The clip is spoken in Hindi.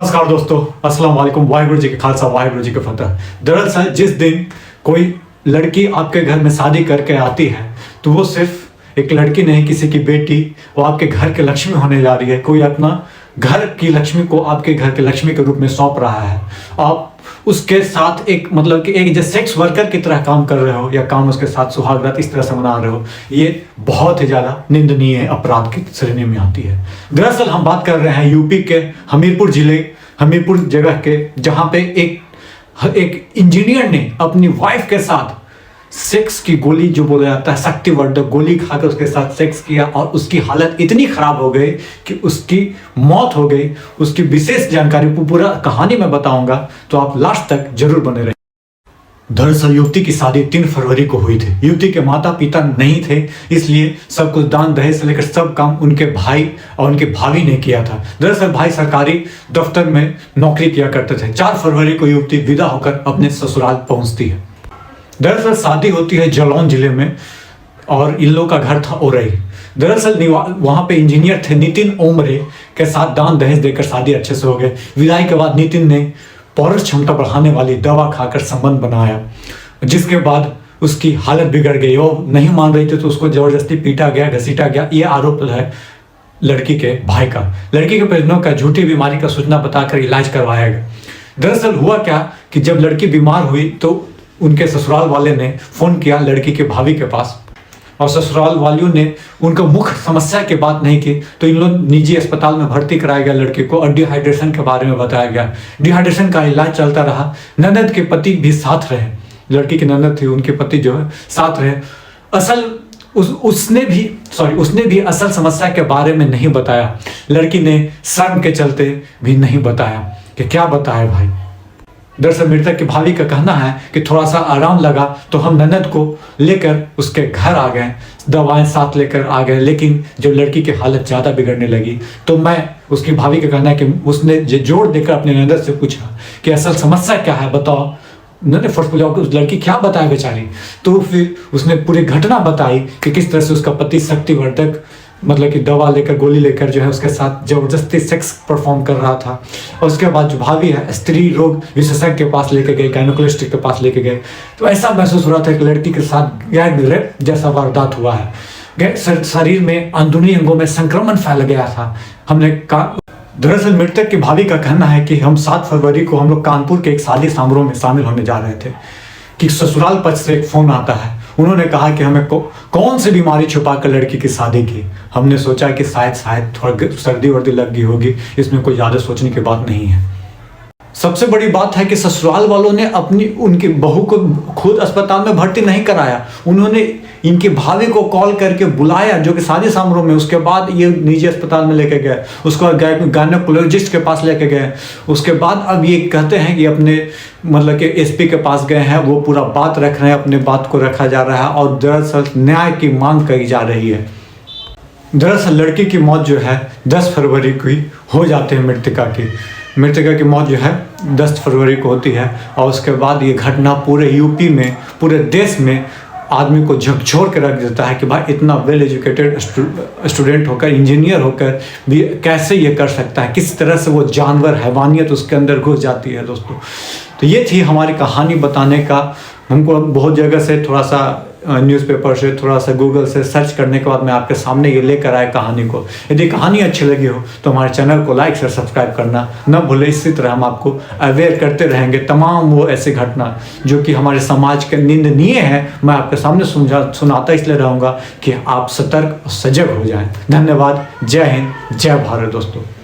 नमस्कार दोस्तों, अस्सलाम वालेकुम। वाहिगुरु जी के खालसा, वाहिगुरु जी के फतह। दरअसल जिस दिन कोई लड़की आपके घर में शादी करके आती है तो वो सिर्फ एक लड़की नहीं, किसी की बेटी, वो आपके घर की लक्ष्मी होने जा रही है। कोई अपना घर की लक्ष्मी को आपके घर के लक्ष्मी के रूप में सौंप रहा है। आप उसके साथ एक मतलब कि एक जैसे सेक्स वर्कर की तरह काम कर रहे हो या काम उसके साथ सुहागरात इस तरह से मना रहे हो, ये बहुत ही ज़्यादा निंदनीय अपराध की श्रेणी में आती है। दरअसल हम बात कर रहे हैं यूपी के हमीरपुर जगह के, जहाँ पे एक इंजीनियर ने अपनी वाइफ के साथ सेक्स की गोली, जो बोला जाता है शक्तिवर्धक गोली, खाकर उसके साथ सेक्स किया और उसकी हालत इतनी खराब हो गई कि उसकी मौत हो गई। उसकी विशेष जानकारी पूरा कहानी मैं बताऊंगा, तो आप लास्ट तक जरूर बने रहिए। दरअसल युवती की शादी 3 फरवरी को हुई थी। युवती के माता पिता नहीं थे, इसलिए सब कुछ दान दहेज से लेकर सब काम उनके भाई और उनके भाभी ने किया था। दरअसल भाई सरकारी दफ्तर में नौकरी किया करते थे। 4 फरवरी को युवती विदा होकर अपने ससुराल पहुंचती है। दरअसल शादी होती है जालौन जिले में और इन लोगों का घर था ओरई। दरअसल वहाँ पे इंजीनियर थे नितिन ओमरे के साथ दान दहेज देकर शादी अच्छे से हो गए। विदाई के बाद नितिन ने पौरुष क्षमता बढ़ाने वाली दवा खाकर संबंध बनाया, जिसके बाद उसकी हालत बिगड़ गई। वो नहीं मान रही थी तो उसको जबरदस्ती पीटा गया, घसीटा गया। ये आरोप है लड़की के भाई का। लड़की के परिजनों का झूठी बीमारी का सूचना बताकर इलाज करवाया गया। दरअसल हुआ क्या कि जब लड़की बीमार हुई तो उनके ससुराल वाले ने फोन किया लड़की के भाभी के पास, और ससुराल वालियों ने उनको मुख्य समस्या की बात नहीं की, तो इन लोग निजी अस्पताल में भर्ती कराया गया लड़के को और डिहाइड्रेशन के बारे में बताया गया। डिहाइड्रेशन का इलाज चलता रहा। ननद के पति भी साथ रहे, लड़की की ननद थी, उनके पति जो है साथ रहे। उसने भी असल समस्या के बारे में नहीं बताया। लड़की ने शर्म के चलते भी नहीं बताया कि क्या बताए भाई। दरअसल मृतक की भाभी का कहना है कि थोड़ा सा आराम लगा तो हम ननद को लेकर उसके घर आ गए, दवाएं साथ लेकर आ गए, लेकिन जब लड़की की हालत ज़्यादा बिगड़ने लगी तो उसकी भाभी का कहना है कि उसने जोर देकर अपने ननद से पूछा कि असल समस्या क्या है, बताओ। उन्होंने फर्स्ट उस लड़की क्या बताया बेचारी, तो फिर उसने पूरी घटना बताई कि किस तरह से उसका पति शक्तिवर्धक मतलब कि दवा लेकर, गोली लेकर जो है उसके साथ जबरदस्ती सेक्स परफॉर्म कर रहा था। और उसके बाद जो भाभी है स्त्री रोग विशेषज्ञ के पास लेके गए, गायनोकोलॉजिस्ट के पास लेके गए, तो ऐसा महसूस हो रहा था कि लड़की के साथ गैर रेप जैसा वारदात हुआ है। शरीर में अंदरूनी अंगों में संक्रमण फैल गया था। हमने कहा, दरअसल मृतक की भाभी का कहना है कि हम 7 फरवरी को हम लोग कानपुर के एक शादी समारोह में शामिल होने जा रहे थे कि ससुराल पक्ष से एक फोन आता है। उन्होंने कहा कि हमें कौन सी बीमारी छुपा कर लड़की की शादी की। हमने सोचा कि शायद थोड़ा सर्दी वर्दी लग गई होगी, इसमें कोई ज़्यादा सोचने की बात नहीं है। सबसे बड़ी बात है कि ससुराल वालों ने उनकी बहू को खुद अस्पताल में भर्ती नहीं कराया। उन्होंने इनकी भाभी को कॉल करके बुलाया, जो कि शादी समारोह में। उसके बाद ये निजी अस्पताल में लेके गए, उसको गायनोकोलॉजिस्ट के पास लेके गए। उसके बाद अब ये कहते हैं कि अपने मतलब कि एसपी के पास गए हैं, वो पूरा बात रख रहे हैं, अपने बात को रखा जा रहा है और दरअसल न्याय की मांग करी जा रही है। दरअसल लड़की की मौत जो है 10 फरवरी को हो जाती है। मृतका की मौत जो है 10 फरवरी को होती है और उसके बाद ये घटना पूरे यूपी में, पूरे देश में आदमी को झकझोर के रख देता है कि भाई इतना वेल एजुकेटेड स्टूडेंट होकर, इंजीनियर होकर भी कैसे ये कर सकता है, किस तरह से वो जानवर, हैवानियत उसके अंदर घुस जाती है दोस्तों। तो ये थी हमारी कहानी बताने का। हमको बहुत जगह से थोड़ा सा न्यूज़पेपर से, थोड़ा सा गूगल से सर्च करने के बाद मैं आपके सामने ये लेकर आया कहानी को। यदि कहानी अच्छी लगी हो तो हमारे चैनल को लाइक और सब्सक्राइब करना न भूलें। इसी तरह हम आपको अवेयर करते रहेंगे तमाम वो ऐसी घटना जो कि हमारे समाज के निंदनीय है, मैं आपके सामने सुनाता इसलिए रहूँगा कि आप सतर्क और सजग हो जाएं। धन्यवाद। जय हिंद, जय भारत दोस्तों।